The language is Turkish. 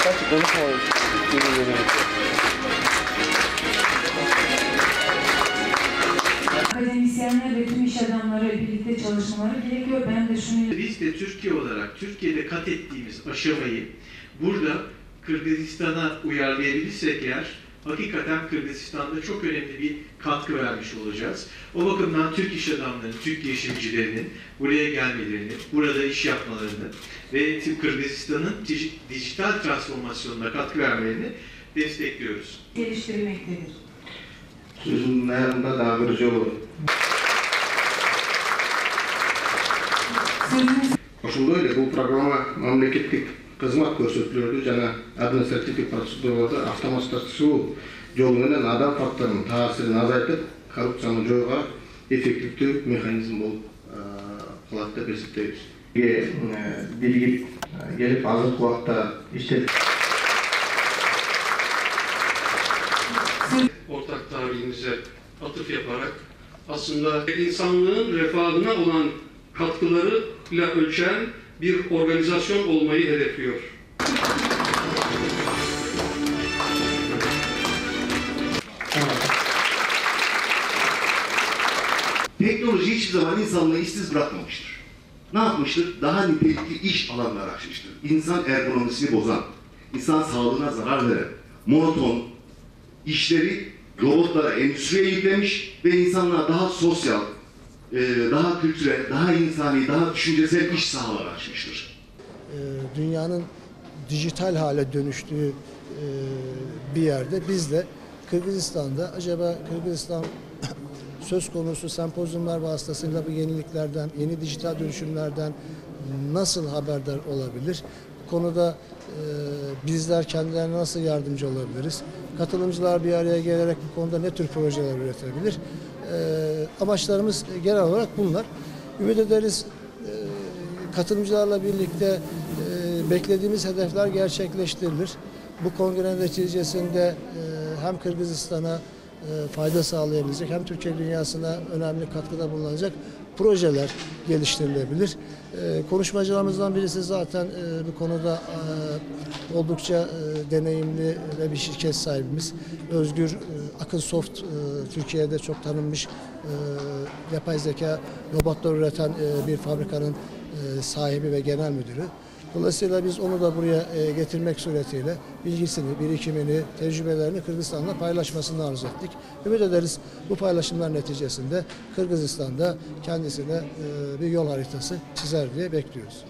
Gerçekten unutmayın. Akademisyenler ve tüm iş adamları birlikte çalışmaları gerekiyor. Ben de şunu... Biz de Türkiye olarak Türkiye'de kat ettiğimiz aşamayı burada Kırgızistan'a uyarlayabilirsek eğer hakikaten Kırgızistan'da çok önemli bir katkı vermiş olacağız. O bakımdan Türk iş adamlarının, Türk girişimcilerinin buraya gelmelerini, burada iş yapmalarını ve Kırgızistan'ın dijital transformasyonuna katkı vermelerini destekliyoruz. Geliştirmektedir. Sözün ayarında dağırıcı olur. Ошондой эле бул программа мамлекеттик кызмат көрсөтүүлөрдү жана административдик процедураларды автоматташтыруу жолу менен адам факторунун таасирин азайтып, коррупцияны жоюуга эффективдүү механизм болуп калат деп эсептейбиз. Билгип келип азыркы убакта иштеп ortak tarihimize atıf yaparak aslında insanlığın refahına olan katkılarıyla ölçen bir organizasyon olmayı hedefliyor. Teknoloji hiçbir zaman insanlığı işsiz bırakmamıştır. Ne yapmıştır? Daha nitelikli iş alanları açmıştır. İnsan ergonomisini bozan, insan sağlığına zarar veren, monoton işleri robotlara, endüstriye yüklemiş ve insanlığa daha sosyal, daha kültürel, daha insani, daha düşüncesel iş sahaları açmıştır. Dünyanın dijital hale dönüştüğü bir yerde biz de Kırgızistan'da acaba Kırgızistan söz konusu sempozyumlar vasıtasıyla bu yeniliklerden, yeni dijital dönüşümlerden nasıl haberdar olabilir? Bu konuda bizler kendilerine nasıl yardımcı olabiliriz? Katılımcılar bir araya gelerek bu konuda ne tür projeler üretebilir? Amaçlarımız genel olarak bunlar. Ümit ederiz katılımcılarla birlikte beklediğimiz hedefler gerçekleştirilir. Bu kongre neticesinde hem Kırgızistan'a fayda sağlayabilecek hem Türkiye dünyasına önemli katkıda bulunacak projeler geliştirilebilir. Konuşmacılarımızdan birisi zaten bu konuda oldukça deneyimli ve bir şirket sahibimiz. Özgür Akılsoft, Türkiye'de çok tanınmış yapay zeka robotlar üreten bir fabrikanın sahibi ve genel müdürü. Dolayısıyla biz onu da buraya getirmek suretiyle bilgisini, birikimini, tecrübelerini Kırgızistan'la paylaşmasını arzu ettik. Ümit ederiz bu paylaşımlar neticesinde Kırgızistan'da kendisine bir yol haritası çizer diye bekliyoruz.